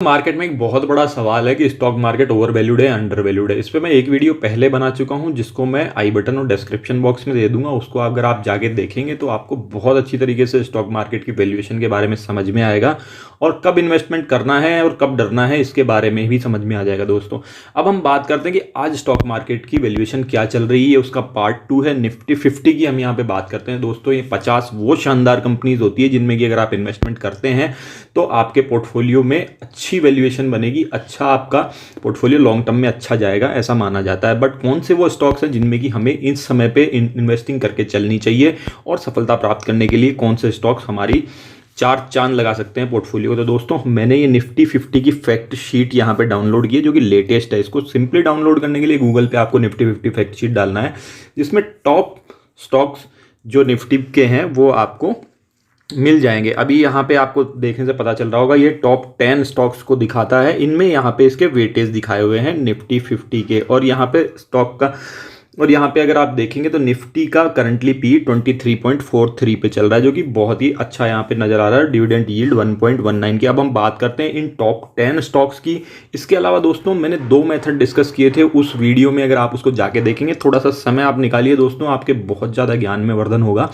Market में एक बहुत बड़ा सवाल है कि स्टॉक मार्केट ओवर वैल्यूड है, अंडर वैल्यूड है। इस पे मैं एक वीडियो पहले बना चुका हूं जिसको मैं आई बटन और डिस्क्रिप्शन बॉक्स में दे दूंगा। उसको अगर आप जाके देखेंगे तो आपको बहुत अच्छी तरीके से स्टॉक मार्केट की वैल्यूएशन के बारे में समझ में आएगा और कब इन्वेस्टमेंट करना है और कब डरना है इसके बारे में भी समझ में आ जाएगा। दोस्तों, अब हम बात करते हैं कि आज स्टॉक मार्केट की वैल्यूएशन क्या चल रही है। उसका पार्ट 2 है निफ्टी 50 की। हम यहाँ पे बात करते हैं दोस्तों, ये 50 वो शानदार कंपनीज होती है जिनमें कि अगर आप इन्वेस्टमेंट करते हैं तो आपके पोर्टफोलियो में अच्छी वैल्यूएशन बनेगी, अच्छा आपका पोर्टफोलियो लॉन्ग टर्म में अच्छा जाएगा, ऐसा माना जाता है। बट कौन से वो स्टॉक्स हैं जिनमें कि हमें इस समय पे इन्वेस्टिंग करके चलनी चाहिए और सफलता प्राप्त करने के लिए कौन से स्टॉक्स हमारी चार चांद लगा सकते हैं पोर्टफोलियो। तो दोस्तों, मैंने ये निफ्टी 50 की फैक्ट शीट यहाँ पे डाउनलोड की है जो कि लेटेस्ट है। इसको सिंपली डाउनलोड करने के लिए गूगल पे आपको निफ्टी 50 फैक्ट शीट डालना है, जिसमें टॉप स्टॉक्स जो निफ्टी के हैं वो आपको मिल जाएंगे। अभी यहाँ पे आपको देखने से पता चल रहा होगा, ये टॉप 10 स्टॉक्स को दिखाता है। इनमें यहाँ पे इसके वेटेज दिखाए हुए हैं निफ्टी 50 के, और यहाँ पे स्टॉक का, और यहाँ पे अगर आप देखेंगे तो निफ्टी का करंटली पी 23.43 पे चल रहा है, जो कि बहुत ही अच्छा यहाँ पे नजर आ रहा है। डिविडेंड यील्ड 1.19 की। अब हम बात करते हैं इन टॉप 10 स्टॉक्स की। इसके अलावा दोस्तों, मैंने 2 मेथड डिस्कस किए थे उस वीडियो में, अगर आप उसको जाके देखेंगे, थोड़ा सा समय आप निकालिए दोस्तों, आपके बहुत ज़्यादा ज्ञान में वर्धन होगा।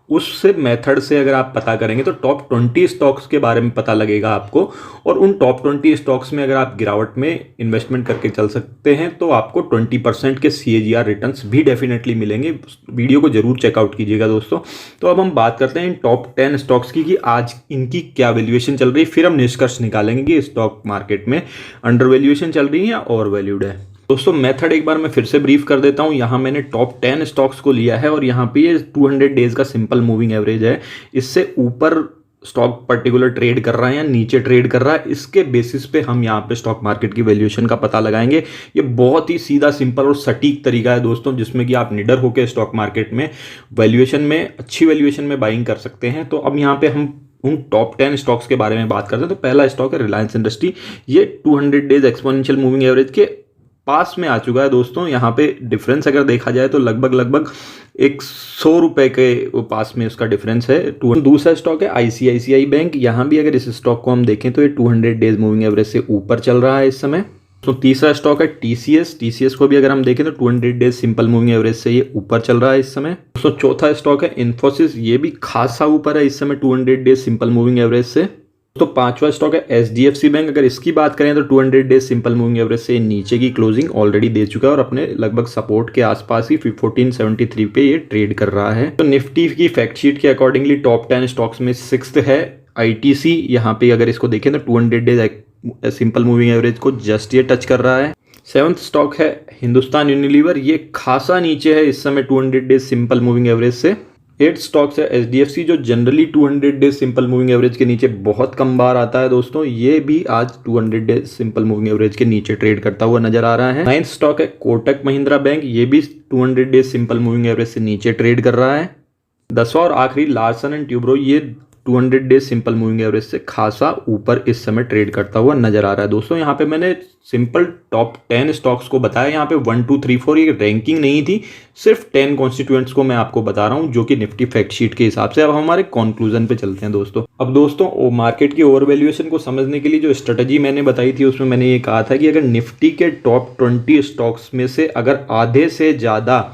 उससे मेथड से अगर आप पता करेंगे तो टॉप 20 स्टॉक्स के बारे में पता लगेगा आपको, और उन टॉप 20 स्टॉक्स में अगर आप गिरावट में इन्वेस्टमेंट करके चल सकते हैं तो आपको 20% के CAGR रिटर्न्स भी डेफिनेटली मिलेंगे। वीडियो को जरूर चेकआउट कीजिएगा दोस्तों। तो अब हम बात करते हैं इन टॉप 10 स्टॉक्स की कि आज इनकी क्या वैल्यूएशन चल रही है, फिर हम निष्कर्ष निकालेंगे कि स्टॉक मार्केट में अंडर वैल्यूएशन चल रही है या ओवर वैल्यूड है। दोस्तों, मेथड एक बार मैं फिर से ब्रीफ कर देता हूं। यहां मैंने टॉप 10 स्टॉक्स को लिया है और यहां पे ये 200 डेज का सिंपल मूविंग एवरेज है। इससे ऊपर स्टॉक पर्टिकुलर ट्रेड कर रहा है या नीचे ट्रेड कर रहा है, इसके बेसिस पे हम यहाँ पे स्टॉक मार्केट की वैल्यूएशन का पता लगाएंगे। ये बहुत ही सीधा, सिंपल और सटीक तरीका है दोस्तों, जिसमें कि आप निडर होकर स्टॉक मार्केट में वैल्यूएशन में, अच्छी वैल्यूएशन में बाइंग कर सकते हैं। तो अब यहाँ पे हम उन टॉप 10 स्टॉक्स के बारे में बात करते हैं। तो पहला स्टॉक है रिलायंस इंडस्ट्री। ये 200 डेज एक्सपोनेंशियल मूविंग एवरेज के पास में आ चुका है दोस्तों। यहाँ पे डिफरेंस अगर देखा जाए तो लगभग 100 रुपए के पास में उसका डिफरेंस है। दूसरा स्टॉक है ICICI बैंक। यहाँ भी अगर इस स्टॉक को हम देखें तो ये 200 डेज मूविंग एवरेज से ऊपर चल रहा है इस समय। तो तीसरा स्टॉक है TCS को भी अगर हम देखें तो 200 डेज सिंपल मूविंग एवरेज से ये ऊपर चल रहा है इस समय। तो चौथा स्टॉक है इन्फोसिस। ये भी खासा ऊपर है इस समय 200 डेज सिंपल मूविंग एवरेज से। तो पांचवा स्टॉक है SDFC बैंक। अगर इसकी बात करें तो 200 डेज सिंपल मूविंग एवरेज से नीचे की क्लोजिंग ऑलरेडी दे चुका है और अपने लगभग सपोर्ट के आसपास ही 1473 पे ये ट्रेड कर रहा है। तो निफ्टी की फैक्ट शीट के अकॉर्डिंगली टॉप 10 स्टॉक्स में 6th है ITC। यहाँ पे अगर इसको देखें तो 200 डेज सिंपल मूविंग एवरेज को जस्ट ये टच कर रहा है। 7th स्टॉक है हिंदुस्तान यूनिलीवर। ये खासा नीचे है इस समय 200 डेज सिंपल मूविंग एवरेज से। 8th स्टॉक्स है SDFC, जो generally 200 days simple moving average के नीचे बहुत कम बार आता है दोस्तों। ये भी आज 200 डेज सिंपल मूविंग एवरेज के नीचे ट्रेड करता हुआ नजर आ रहा है। 9th स्टॉक है कोटक महिंद्रा बैंक। ये भी 200 डेज सिंपल मूविंग एवरेज से नीचे ट्रेड कर रहा है। 10वां और आखिरी लार्सन एंड ट्यूब्रो। ये 200 डेज सिंपल मूविंग एवरेज से खासा ऊपर इस समय ट्रेड करता हुआ नजर आ रहा है दोस्तों। यहाँ पे मैंने सिंपल टॉप 10 स्टॉक्स को बताया। यहाँ पे 1 2 3 4 ये रैंकिंग नहीं थी, सिर्फ 10 कॉन्स्टिट्यूएंट्स को मैं आपको बता रहा हूँ जो कि निफ्टी फैक्ट शीट के हिसाब से। अब हमारे कंक्लूजन पे चलते हैं दोस्तों। अब दोस्तों, मार्केट की ओवर वैल्यूएशन को समझने के लिए जो स्ट्रेटजी मैंने बताई थी उसमें मैंने ये कहा था कि अगर निफ्टी के टॉप 20 स्टॉक्स में से अगर आधे से ज़्यादा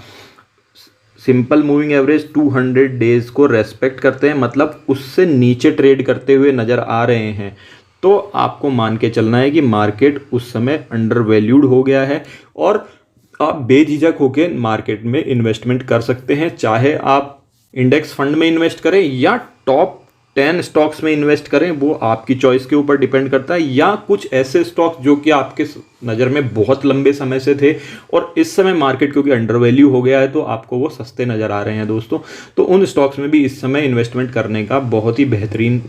सिंपल मूविंग एवरेज 200 डेज को रेस्पेक्ट करते हैं, मतलब उससे नीचे ट्रेड करते हुए नज़र आ रहे हैं, तो आपको मान के चलना है कि मार्केट उस समय अंडर वैल्यूड हो गया है और आप बेझिझक होकर मार्केट में इन्वेस्टमेंट कर सकते हैं। चाहे आप इंडेक्स फंड में इन्वेस्ट करें या टॉप 10 स्टॉक्स में इन्वेस्ट करें, वो आपकी चॉइस के ऊपर डिपेंड करता है। या कुछ ऐसे स्टॉक्स जो कि आपके नज़र में बहुत लंबे समय से थे और इस समय मार्केट क्योंकि अंडर वैल्यू हो गया है तो आपको वो सस्ते नज़र आ रहे हैं दोस्तों, तो उन स्टॉक्स में भी इस समय इन्वेस्टमेंट करने का बहुत ही बेहतरीन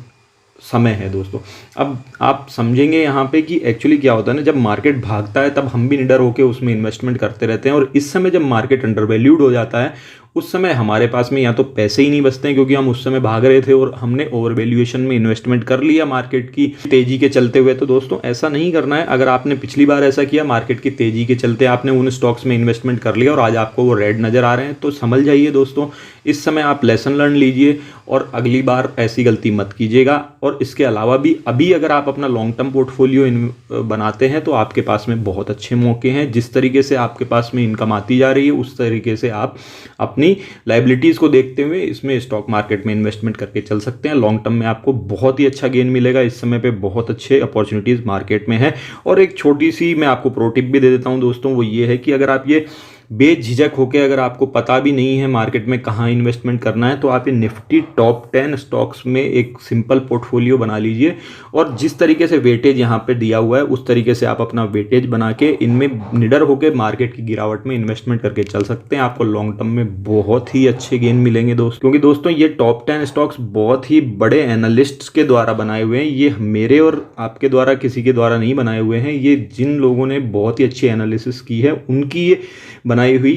समय है दोस्तों। अब आप समझेंगे यहाँ पे कि एक्चुअली क्या होता है ना, जब मार्केट भागता है तब हम भी निडर होकर उसमें इन्वेस्टमेंट करते रहते हैं, और इस समय जब मार्केट अंडर वैल्यूड हो जाता है उस समय हमारे पास में या तो पैसे ही नहीं बचते हैं, क्योंकि हम उस समय भाग रहे थे और हमने ओवर वैल्यूएशन में इन्वेस्टमेंट कर लिया मार्केट की तेजी के चलते हुए। तो दोस्तों ऐसा नहीं करना है। अगर आपने पिछली बार ऐसा किया, मार्केट की तेजी के चलते आपने उन स्टॉक्स में इन्वेस्टमेंट कर लिया और आज आपको वो रेड नजर आ रहे हैं, तो समझ जाइए दोस्तों, इस समय आप लेसन लर्न लीजिए और अगली बार ऐसी गलती मत कीजिएगा। और इसके अलावा भी अभी अगर आप अपना लॉन्ग टर्म पोर्टफोलियो बनाते हैं तो आपके पास में बहुत अच्छे मौके हैं। जिस तरीके से आपके पास में इनकम आती जा रही है उस तरीके से आप अपनी लायबिलिटीज़ को देखते हुए इसमें स्टॉक मार्केट में इन्वेस्टमेंट करके चल सकते हैं। लॉन्ग टर्म में आपको बहुत ही अच्छा गेन मिलेगा। इस समय पे बहुत अच्छे अपॉर्चुनिटीज़ मार्केट में है। और एक छोटी सी मैं आपको प्रो टिप भी दे देता हूं दोस्तों, वो ये है कि अगर आप ये बेझिझक होकर, अगर आपको पता भी नहीं है मार्केट में कहाँ इन्वेस्टमेंट करना है, तो आप ये निफ्टी टॉप 10 स्टॉक्स में एक सिंपल पोर्टफोलियो बना लीजिए और जिस तरीके से वेटेज यहाँ पे दिया हुआ है उस तरीके से आप अपना वेटेज बना के इनमें निडर होकर मार्केट की गिरावट में इन्वेस्टमेंट करके चल सकते हैं। आपको लॉन्ग टर्म में बहुत ही अच्छे गेन मिलेंगे दोस्तों, क्योंकि दोस्तों ये टॉप 10 स्टॉक्स बहुत ही बड़े एनालिस्ट्स के द्वारा बनाए हुए हैं। ये मेरे और आपके द्वारा किसी के द्वारा नहीं बनाए हुए हैं। ये जिन लोगों ने बहुत ही अच्छी एनालिसिस की है उनकी ये बनाई हुई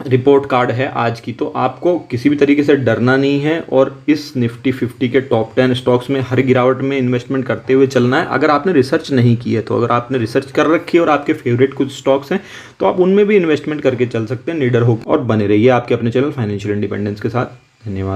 रिपोर्ट कार्ड है आज की। तो आपको किसी भी तरीके से डरना नहीं है और इस निफ्टी 50 के टॉप 10 स्टॉक्स में हर गिरावट में इन्वेस्टमेंट करते हुए चलना है। अगर आपने रिसर्च नहीं की है, तो अगर आपने रिसर्च कर रखी है और आपके फेवरेट कुछ स्टॉक्स हैं तो आप उनमें भी इन्वेस्टमेंट करके चल सकते हैं निडर होकर। और बने रहिए आपके अपने चैनल फाइनेंशियल इंडिपेंडेंस के साथ। धन्यवाद।